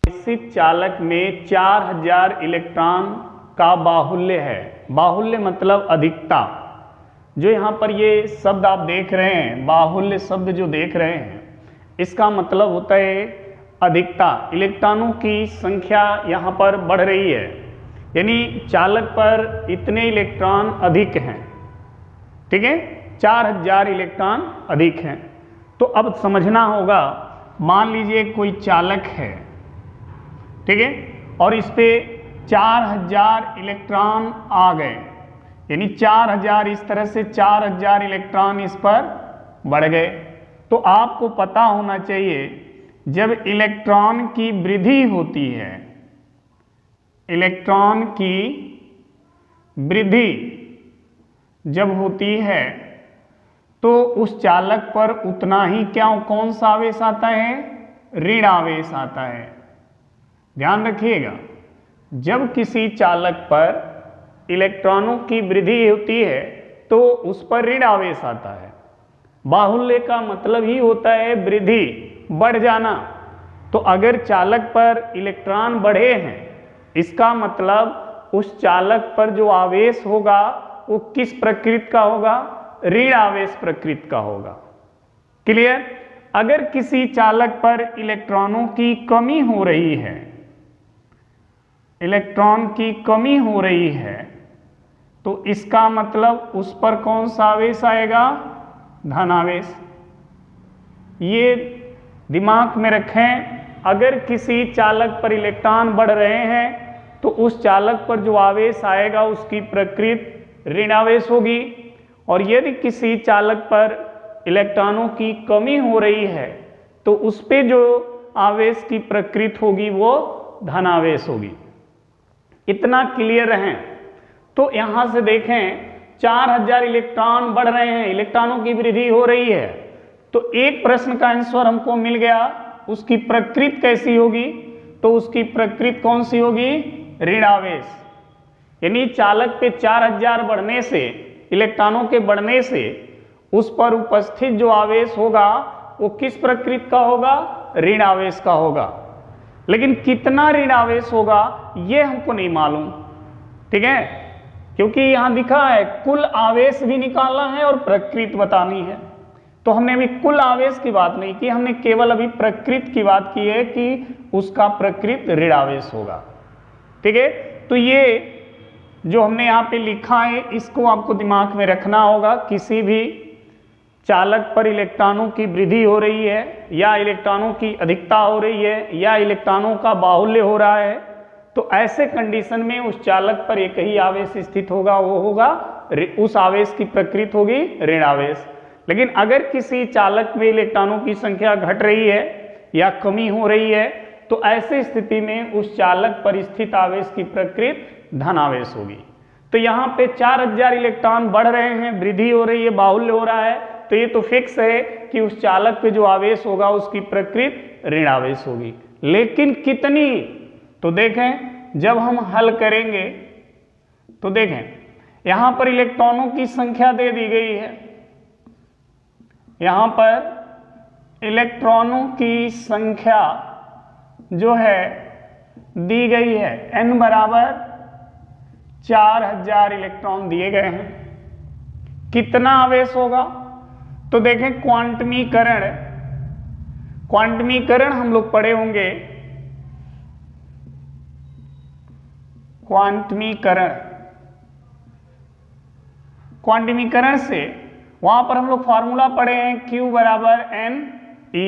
आवेशित चालक में 4000 इलेक्ट्रॉन का बाहुल्य है। बाहुल्य मतलब अधिकता। जो यहाँ पर ये शब्द आप देख रहे हैं, बाहुल्य शब्द जो देख रहे हैं, इसका मतलब होता है अधिकता। इलेक्ट्रॉनों की संख्या यहाँ पर बढ़ रही है, यानी चालक पर इतने इलेक्ट्रॉन अधिक हैं। ठीक है, 4000 इलेक्ट्रॉन अधिक हैं। तो अब समझना होगा, मान लीजिए कोई चालक है, ठीक है, और इस पे 4000 इलेक्ट्रॉन आ गए, यानी 4000 इस तरह से 4000 इलेक्ट्रॉन इस पर बढ़ गए। तो आपको पता होना चाहिए, जब इलेक्ट्रॉन की वृद्धि होती है, इलेक्ट्रॉन की वृद्धि जब होती है तो उस चालक पर उतना ही कौन सा आवेश आता है? ऋण आवेश आता है। ध्यान रखिएगा, जब किसी चालक पर इलेक्ट्रॉनों की वृद्धि होती है तो उस पर ऋण आवेश आता है। बाहुल्य का मतलब ही होता है वृद्धि, बढ़ जाना। तो अगर चालक पर इलेक्ट्रॉन बढ़े हैं, इसका मतलब उस चालक पर जो आवेश होगा वो किस प्रकृति का होगा? ऋण आवेश प्रकृति का होगा। क्लियर? अगर किसी चालक पर इलेक्ट्रॉनों की कमी हो रही है, इलेक्ट्रॉन की कमी हो रही है, तो इसका मतलब उस पर कौन सा आवेश आएगा? धनावेश। ये दिमाग में रखें, अगर किसी चालक पर इलेक्ट्रॉन बढ़ रहे हैं तो उस चालक पर जो आवेश आएगा उसकी प्रकृति ऋण आवेश होगी, और यदि किसी चालक पर इलेक्ट्रॉनों की कमी हो रही है तो उस पे जो आवेश की प्रकृति होगी वो धनावेश होगी। इतना क्लियर है? तो यहां से देखें, 4000 इलेक्ट्रॉन बढ़ रहे हैं, इलेक्ट्रॉनों की वृद्धि हो रही है, तो एक प्रश्न का आंसर हमको मिल गया, उसकी प्रकृति कैसी होगी? तो उसकी प्रकृति कौन सी होगी? ऋण आवेश। यानी चालक पे 4000 बढ़ने से, इलेक्ट्रॉनों के बढ़ने से उस पर उपस्थित जो आवेश होगा वो किस प्रकृति का होगा? ऋण आवेश का होगा। लेकिन कितना ऋण आवेश होगा ये हमको नहीं मालूम। ठीक है, क्योंकि यहां दिखा है कुल आवेश भी निकालना है और प्रकृति बतानी है। तो हमने अभी कुल आवेश की बात नहीं की, हमने केवल अभी प्रकृति की बात की है कि उसका प्रकृति ऋण आवेश होगा। ठीक है, तो ये जो हमने यहाँ पे लिखा है इसको आपको दिमाग में रखना होगा। किसी भी चालक पर इलेक्ट्रॉनों की वृद्धि हो रही है, या इलेक्ट्रॉनों की अधिकता हो रही है, या इलेक्ट्रॉनों का बाहुल्य हो रहा है, तो ऐसे कंडीशन में उस चालक पर एक ही आवेश स्थित होगा, वो होगा, उस आवेश की प्रकृति होगी ऋण आवेश। लेकिन अगर किसी चालक में इलेक्ट्रॉनों की संख्या घट रही है या कमी हो रही है, तो ऐसी स्थिति में उस चालक पर स्थित आवेश की प्रकृति धनावेश होगी। तो यहाँ पे 4000 इलेक्ट्रॉन बढ़ रहे हैं, वृद्धि हो रही है, बाहुल्य हो रहा है, तो ये तो फिक्स है कि उस चालक पे जो आवेश होगा उसकी प्रकृति ऋण आवेश होगी। लेकिन कितनी? तो देखें, जब हम हल करेंगे तो देखें, यहाँ पर इलेक्ट्रॉनों की संख्या दे दी गई है, यहाँ पर इलेक्ट्रॉनों की संख्या जो है दी गई है, n बराबर 4000 इलेक्ट्रॉन दिए गए हैं। कितना आवेश होगा? तो देखें, क्वांटमीकरण, क्वांटमीकरण हम लोग पढ़े होंगे, क्वांटमीकरण, क्वांटमीकरण से वहां पर हम लोग फॉर्मूला पढ़े हैं Q बराबर NE।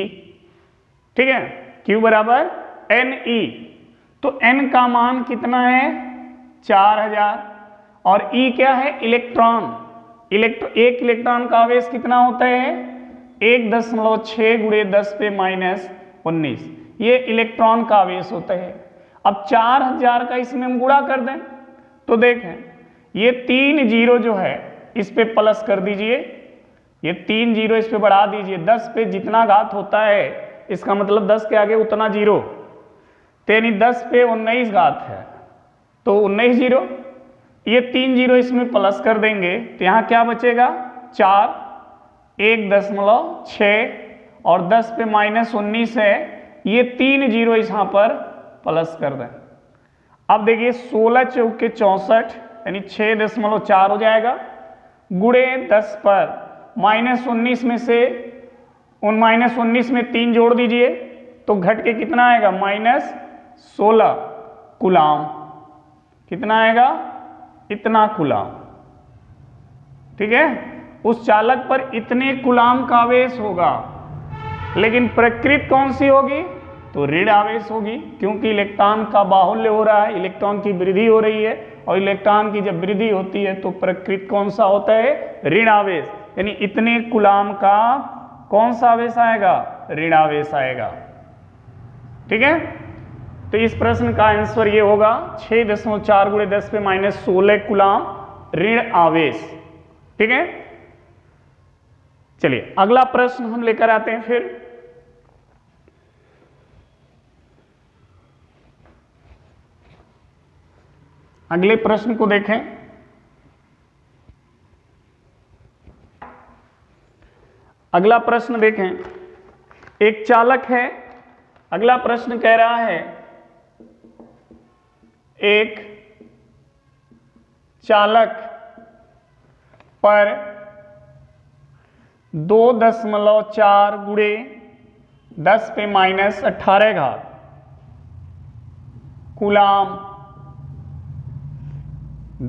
ठीक है, Q बराबर NE। तो N का मान कितना है? 4000, और E क्या है? इलेक्ट्रॉन। एक इलेक्ट्रॉन का आवेश कितना होता है? 1.6 गुणे 10 पे -19, ये इलेक्ट्रॉन का आवेश होता है। अब 4000 का इसमें हम गुणा कर दें तो देखें, ये 3 जीरो जो है इस पे प्लस कर दीजिए, ये 3 जीरो इस पे बढ़ा दीजिए। 10 पे जितना घात होता है इसका मतलब 10 के आगे उतना जीरो, तो यानी 10 पे 19 घात है, तो 19 जीरो, ये 3 जीरो इसमें प्लस कर देंगे तो यहाँ क्या बचेगा? 4, 1.6 और 10 पे -19 है, ये 3 जीरो यहाँ पर प्लस कर दें। अब देखिए 16 चौके 64 यानी 6.4 हो जाएगा, गुणे 10 पर -19 में से -19 में 3 जोड़ दीजिए तो घट के कितना आएगा -16 कूलाम। कितना आएगा? इतना कूलाम। ठीक है, उस चालक पर इतने कूलाम का आवेश होगा, लेकिन प्रकृति कौन सी होगी? तो ऋण आवेश होगी, क्योंकि इलेक्ट्रॉन का बाहुल्य हो रहा है, इलेक्ट्रॉन की वृद्धि हो रही है, और इलेक्ट्रॉन की जब वृद्धि होती है तो प्रकृति कौन सा होता है? ऋण आवेश। यानी इतने कूलाम का कौन सा आवेश आएगा? ऋण आवेश आएगा। ठीक है, तो इस प्रश्न का आंसर ये होगा 6.4 × 10 पे -16 कूलाम ऋण आवेश। ठीक है, चलिए अगला प्रश्न हम लेकर आते हैं। फिर अगले प्रश्न को देखें। अगला प्रश्न देखें, एक चालक है। अगला प्रश्न कह रहा है एक चालक पर 2.4 × 10 पे -18 कूलाम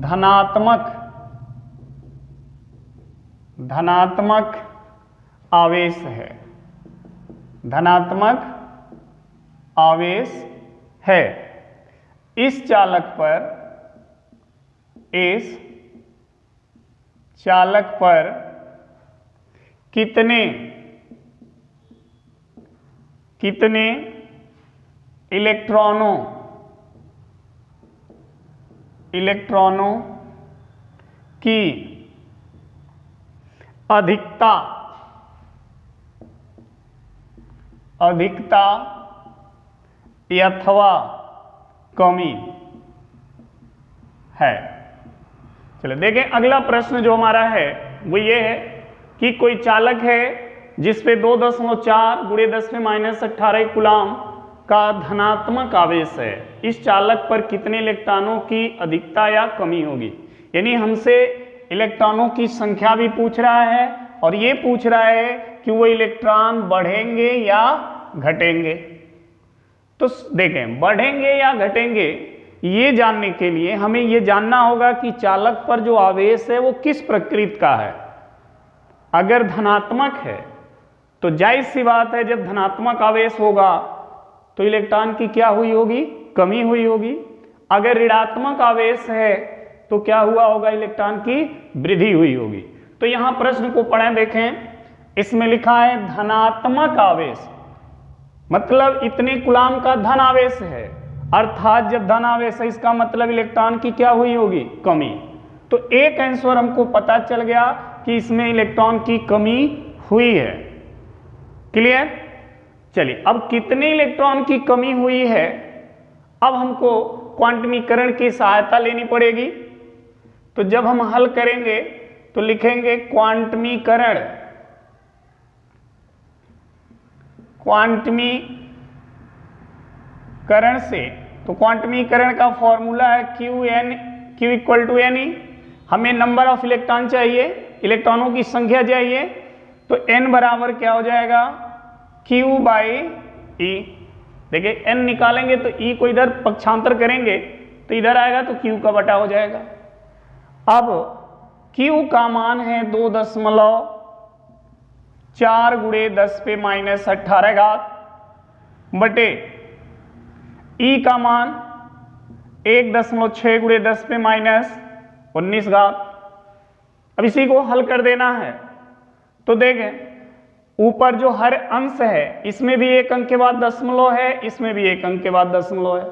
धनात्मक आवेश है। धनात्मक आवेश है। इस चालक पर कितने इलेक्ट्रॉनों की अधिकता अथवा कमी है। चलो देखें, अगला प्रश्न जो हमारा है वो ये है कि कोई चालक है जिस पे 2.4 × 10 पे -18 कूलाम का धनात्मक आवेश है। इस चालक पर कितने इलेक्ट्रॉनों की अधिकता या कमी होगी? यानी हमसे इलेक्ट्रॉनों की संख्या भी पूछ रहा है, और ये पूछ रहा है कि वो इलेक्ट्रॉन बढ़ेंगे या घटेंगे। तो देखें, बढ़ेंगे या घटेंगे, ये जानने के लिए हमें ये जानना होगा कि चालक पर जो आवेश है वो किस प्रकृति का है। अगर धनात्मक है तो जाहिर सी बात है, जब धनात्मक आवेश होगा तो इलेक्ट्रॉन की क्या हुई होगी? कमी हुई होगी। अगर ऋणात्मक आवेश है तो क्या हुआ होगा? इलेक्ट्रॉन की वृद्धि हुई होगी। तो यहां प्रश्न को पढ़ें, देखें। इसमें लिखा है धनात्मक आवेश, मतलब इतने कूलाम का धन आवेश है, अर्थात जब धन आवेश है इसका मतलब इलेक्ट्रॉन की क्या हुई होगी? कमी। तो एक आंसर हमको पता चल गया कि इसमें इलेक्ट्रॉन की कमी हुई है। क्लियर? चलिए, अब कितने इलेक्ट्रॉन की कमी हुई है, अब हमको क्वांटमीकरण की सहायता लेनी पड़ेगी। तो जब हम हल करेंगे तो लिखेंगे क्वांटमीकरण से। तो क्वांटमीकरण का फॉर्मूला है Q = Ne। हमें नंबर ऑफ इलेक्ट्रॉन चाहिए, इलेक्ट्रॉनों की संख्या चाहिए, तो n बराबर क्या हो जाएगा? Q/E। देखिए n निकालेंगे तो E को इधर पक्षांतर करेंगे तो इधर आएगा, तो Q का बटा हो जाएगा। अब Q का मान है 2.4 × 10 पे -18 बटे E का मान 1.6 × 10 पे -19। अब इसी को हल कर देना है। तो देखें, ऊपर जो हर अंश है इसमें भी एक अंक के बाद दशमलव है, इसमें भी एक अंक के बाद दशमलव है।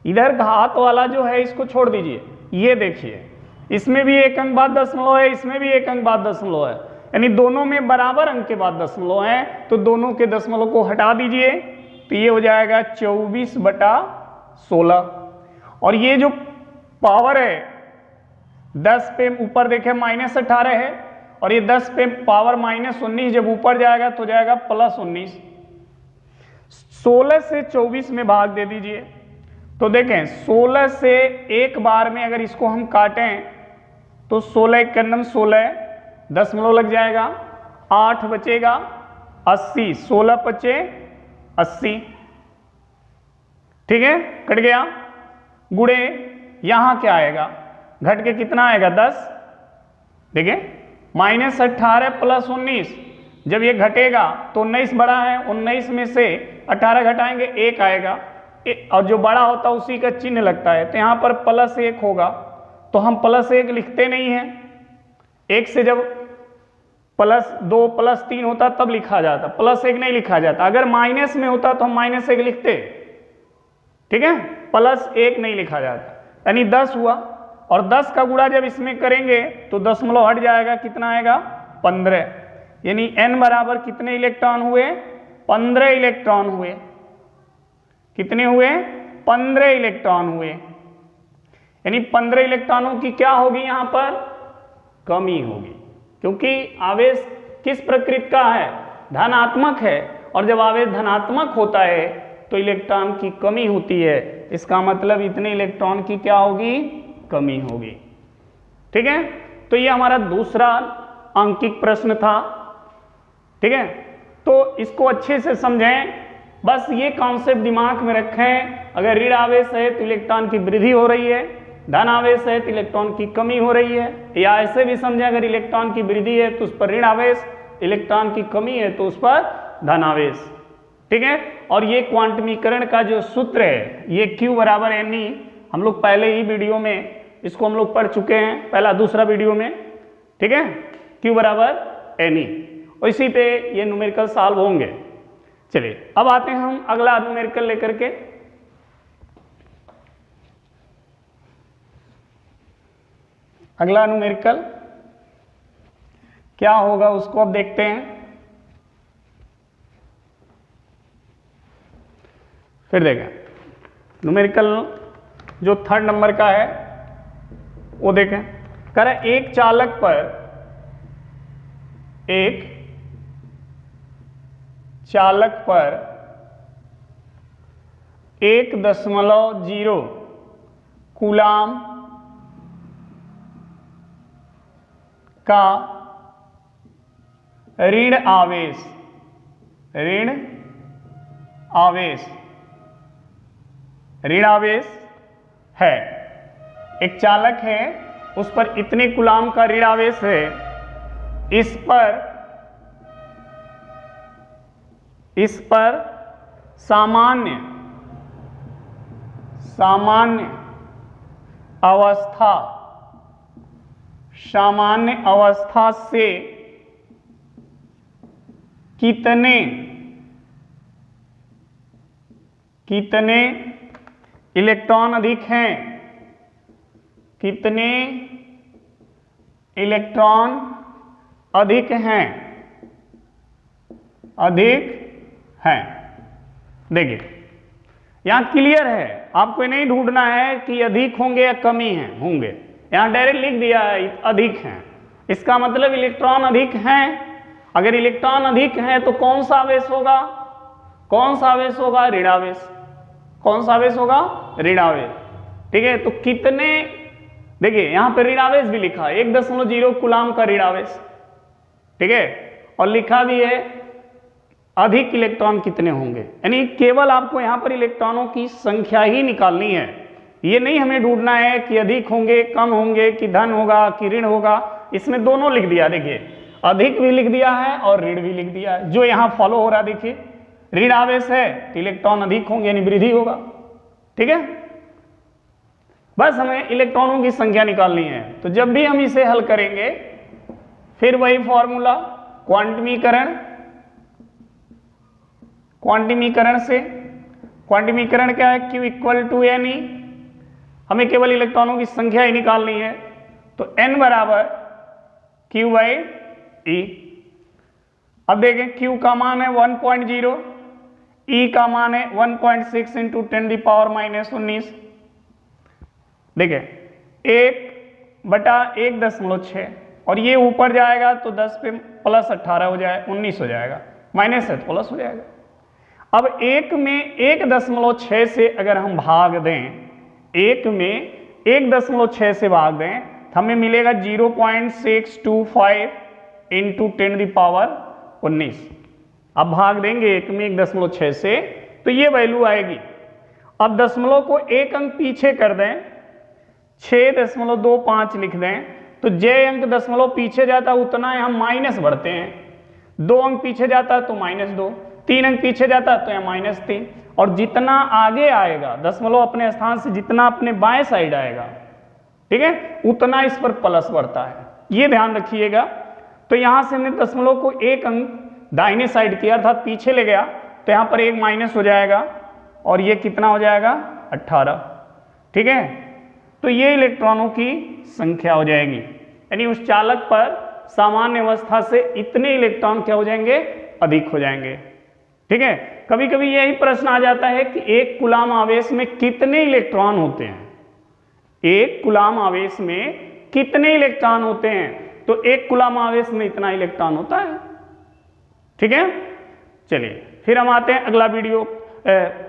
इधर घात वाला जो है इसको छोड़ दीजिए, ये देखिए इसमें भी एक अंक बाद दशमलव है, इसमें भी एक अंक बाद दशमलव है, यानी दोनों में बराबर अंक के बाद दशमलव है। तो दोनों के दशमलव को हटा दीजिए तो ये हो जाएगा 24/16। और ये जो पावर है 10 पे ऊपर देखें -18 है, और ये 10 पे पावर -19 जब ऊपर जाएगा तो जाएगा +19। 16 से 24 में भाग दे दीजिए। तो देखें 16 से एक बार में अगर इसको हम काटें तो 16 एकन्नम 16, दशमलव लग जाएगा, 8 बचेगा 80, 16 बचे 80, ठीक है, कट गया। गुणे यहां क्या आएगा, घट के कितना आएगा 10, देखिए -18 + 19, जब ये घटेगा तो 19 बड़ा है, 19 में से 18 घटाएंगे 1 आएगा, और जो बड़ा होता है उसी का चिन्ह लगता है, तो यहाँ पर +1 होगा, तो हम +1 लिखते नहीं हैं, 1 से जब +2 +3 होता तब लिखा जाता, +1 नहीं लिखा जाता। अगर माइनस में होता तो हम -1 लिखते, ठीक है, +1 नहीं लिखा जाता। यानी 10 हुआ, और 10 का गुणा जब इसमें करेंगे तो दशमलव हट जाएगा, कितना आएगा 15, यानी n बराबर कितने इलेक्ट्रॉन हुए, 15 इलेक्ट्रॉन हुए। कितने हुए, 15 इलेक्ट्रॉन हुए, यानी 15 इलेक्ट्रॉनों की क्या होगी, यहां पर कमी होगी, क्योंकि आवेश किस प्रकृति का है, धनात्मक है, और जब आवेश धनात्मक होता है तो इलेक्ट्रॉन की कमी होती है, इसका मतलब इतने इलेक्ट्रॉन की क्या होगी, कमी होगी, ठीक है। तो ये हमारा दूसरा अंकिक प्रश्न था, ठीक है। तो इसको अच्छे से समझें, बस ये कॉन्सेप्ट दिमाग में रखें, अगर ऋण आवेश है तो इलेक्ट्रॉन की वृद्धि हो रही है, धन आवेश है तो इलेक्ट्रॉन की कमी हो रही है, या ऐसे भी समझें अगर इलेक्ट्रॉन की वृद्धि है तो उस पर ऋण आवेश, इलेक्ट्रॉन की कमी है तो उस पर धन आवेश, ठीक है। और ये क्वांटमीकरण का जो सूत्र है, ये Q बराबर Ne, हम लोग पहले ही वीडियो में इसको हम लोग पढ़ चुके हैं, पहला दूसरा वीडियो में, ठीक है, Q बराबर Ne, और इसी पे ये न्यूमेरिकल सॉल्व होंगे। चलिए अब आते हैं हम अगला न्यूमेरिकल लेकर के। अगला न्यूमेरिकल क्या होगा उसको अब देखते हैं, फिर देखें। न्यूमेरिकल जो 3rd नंबर का है वो देखें, कह रहा है एक चालक पर 1.0 कूलाम का ऋण आवेश है। एक चालक है, उस पर इतने कूलाम का ऋण आवेश है, इस पर सामान्य अवस्था से कितने इलेक्ट्रॉन अधिक हैं, कितने इलेक्ट्रॉन अधिक हैं, देखिए यहां क्लियर है, आपको नहीं ढूंढना है कि अधिक होंगे या कमी होंगे, यहां डायरेक्ट लिख दिया है अधिक हैं, इसका मतलब इलेक्ट्रॉन अधिक हैं। अगर इलेक्ट्रॉन अधिक हैं तो कौन सा आवेश होगा, ऋण आवेश, कौन सा आवेश होगा, ऋण आवेश, ठीक है। तो कितने, देखिए यहां पर ऋण आवेश भी लिखा है, 1.0 कूलाम का ऋण आवेश, ठीक है, और लिखा भी है अधिक इलेक्ट्रॉन कितने होंगे, यानी केवल आपको यहां पर इलेक्ट्रॉनों की संख्या ही निकालनी है, ये नहीं हमें ढूंढना है कि अधिक होंगे, कम होंगे, कि धन होगा कि ऋण होगा, इसमें दोनों लिख दिया, देखिए अधिक भी लिख दिया है और ऋण भी लिख दिया है, जो यहां फॉलो हो रहा है, देखिए ऋण आवेश है तो इलेक्ट्रॉन अधिक होंगे यानी वृद्धि होगा, ठीक है। बस हमें इलेक्ट्रॉनों की संख्या निकालनी है, तो जब भी हम इसे हल करेंगे फिर वही फॉर्मूला क्वांटमीकरण क्या है, Q = Ne, हमें केवल इलेक्ट्रॉनों की संख्या ही निकालनी है, तो N बराबर Q/E। अब देखें Q का मान है 1.0, E का मान है 1.6 × 10⁻⁻19, देखें 1/1.6, और ये ऊपर जाएगा तो 10 पे +18 हो जाए 19 हो जाएगा, माइनस है तो प्लस हो जाएगा। अब 1 में 1.6 से अगर हम भाग दें, 1 में 1.6 से भाग दें तो हमें मिलेगा 0.625 इंटू 10⁻19। अब भाग देंगे 1 में 1.6 से तो ये वैल्यू आएगी। अब दशमलव को एक अंक पीछे कर दें, 6.25 लिख दें, तो जे अंक दशमलव पीछे जाता है उतना हम माइनस बढ़ते हैं, 2 अंक पीछे जाता है तो -2, 3 अंक पीछे जाता है तो यहाँ -3, और जितना आगे आएगा दशमलव अपने स्थान से जितना अपने बाएं साइड आएगा, ठीक है, उतना इस पर प्लस बढ़ता है, ये ध्यान रखिएगा। तो यहाँ से हमने दशमलव को एक अंक दाहिने साइड किया अर्थात पीछे ले गया तो यहाँ पर 1 माइनस हो जाएगा और ये कितना हो जाएगा 18, ठीक है। तो ये इलेक्ट्रॉनों की संख्या हो जाएगी, यानी उस चालक पर सामान्य अवस्था से इतने इलेक्ट्रॉन क्या हो जाएंगे, अधिक हो जाएंगे, ठीक है। कभी कभी यही प्रश्न आ जाता है कि एक कूलाम आवेश में कितने इलेक्ट्रॉन होते हैं, एक कूलाम आवेश में कितने इलेक्ट्रॉन होते हैं, तो एक कूलाम आवेश में इतना इलेक्ट्रॉन होता है, ठीक है। चलिए फिर हम आते हैं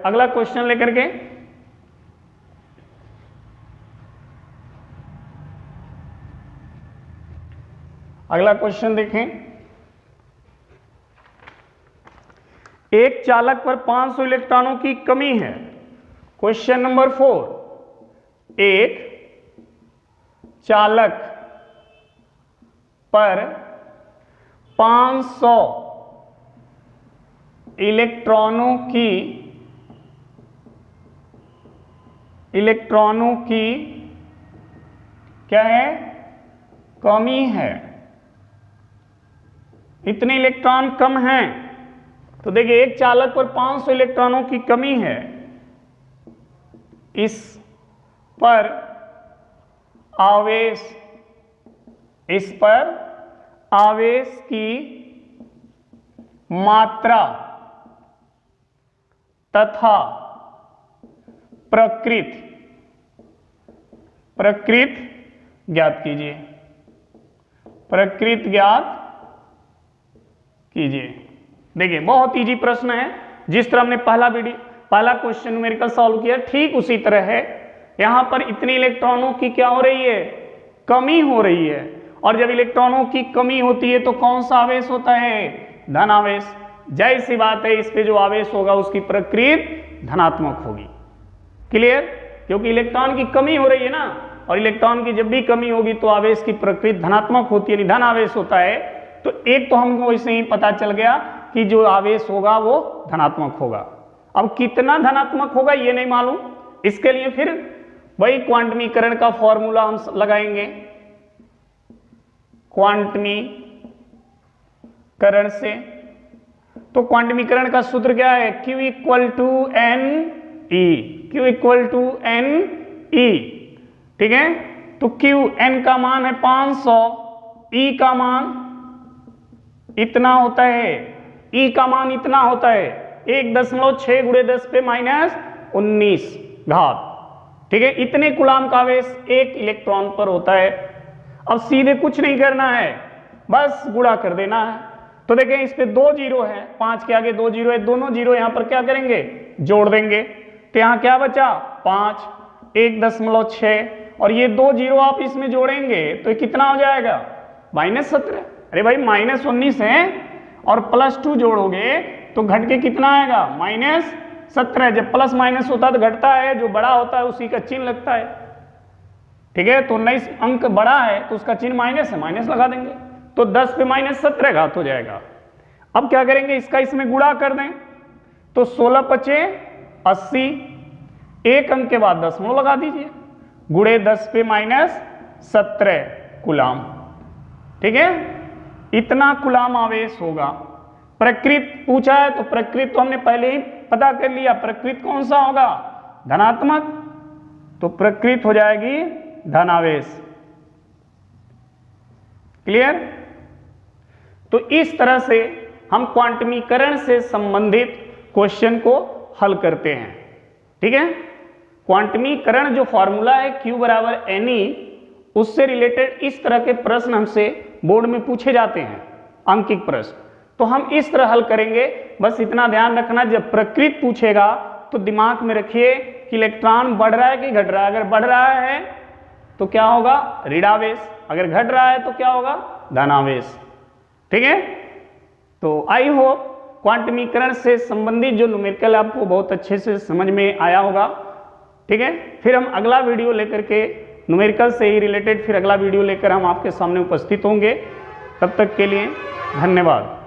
अगला क्वेश्चन लेकर के। अगला क्वेश्चन देखें, एक चालक पर 500 इलेक्ट्रॉनों की कमी है। क्वेश्चन नंबर 4, एक चालक पर 500 इलेक्ट्रॉनों की क्या है, कमी है, इतने इलेक्ट्रॉन कम हैं। तो देखिए एक चालक पर 500 इलेक्ट्रॉनों की कमी है, इस पर आवेश की मात्रा तथा प्रकृत ज्ञात कीजिए, प्रकृत ज्ञात कीजिए। देखिए बहुत इजी प्रश्न है, जिस तरह हमने पहला क्वेश्चन न्यूमेरिकल सॉल्व किया ठीक उसी तरह है। यहां पर इतने इलेक्ट्रॉनों की क्या हो रही है, कमी हो रही है, और जब इलेक्ट्रॉनों की कमी होती है तो कौन सा आवेश होता है, धन आवेश। जाहिर सी बात है इस पे जो आवेश होगा उसकी प्रकृति धनात्मक होगी, क्लियर, क्योंकि इलेक्ट्रॉन की कमी हो रही है ना, और इलेक्ट्रॉन की जब भी कमी होगी तो आवेश की प्रकृति धनात्मक होती है, यानी धन आवेश होता है। तो एक तो हमको इससे ही पता चल गया कि जो आवेश होगा वो धनात्मक होगा। अब कितना धनात्मक होगा ये नहीं मालूम, इसके लिए फिर वही क्वांटमीकरण का फॉर्मूला हम लगाएंगे। क्वांटमीकरण से तो क्वांटमीकरण का सूत्र क्या है, Q = NE, Q = NE, ठीक है। तो Q N का मान है 500, E का मान इतना होता है, E का मान इतना होता है 1.6 × 10⁻19 घात, ठीक है। इतने कूलाम का आवेश एक इलेक्ट्रॉन पर होता है। अब सीधे कुछ नहीं करना है, बस गुणा कर देना है। तो देखें इस पे 2 जीरो है, 5 के आगे 2 जीरो है, दोनों जीरो यहां पर क्या करेंगे, जोड़ देंगे। तो यहां क्या बचा 5, 1.6, और ये 2 जीरो आप इसमें जोड़ेंगे तो कितना हो जाएगा -17। अरे भाई -19 है और +2 जोड़ोगे तो घट के कितना आएगा -17। जब प्लस माइनस होता है तो घटता है, जो बड़ा होता है उसी का चिन्ह लगता है, ठीक है। तो 19 अंक बड़ा है तो उसका चिन्ह माइनस है, माइनस लगा देंगे, तो 10 पे -17 घात हो जाएगा। अब क्या करेंगे, इसका इसमें गुणा कर दें, तो 16 × 5 = 80, एक अंक के बाद दशमलव लगा दीजिए, गुणे 10 पे -17 कूलाम, ठीक है। इतना कूलाम आवेश होगा। प्रकृत पूछा है तो प्रकृत तो हमने पहले ही पता कर लिया, प्रकृत कौन सा होगा, धनात्मक, तो प्रकृत हो जाएगी धनावेश, क्लियर। तो इस तरह से हम क्वांटमीकरण से संबंधित क्वेश्चन को हल करते हैं, ठीक है। क्वांटमीकरण जो फॉर्मूला है Q = NE, उससे रिलेटेड इस तरह के प्रश्न हमसे बोर्ड में पूछे जाते हैं, अंकित प्रश्न। तो हम इस तरह हल करेंगे। बस इतना ध्यान रखना, जब प्रकृत पूछेगा तो दिमाग में रखिए कि इलेक्ट्रॉन बढ़ रहा है कि घट रहा है। अगर बढ़ रहा है तो क्या होगा, ऋणावेश, अगर घट रहा है तो क्या होगा, धनावेश। ठीक है, तो आई होप क्वांटमीकरण से संबंधित जो न्यूमेरिकल आपको बहुत अच्छे से समझ में आया होगा। ठीक है, फिर हम अगला वीडियो लेकर के न्यूमेरिकल से ही रिलेटेड फिर अगला वीडियो लेकर हम आपके सामने उपस्थित होंगे। तब तक के लिए धन्यवाद।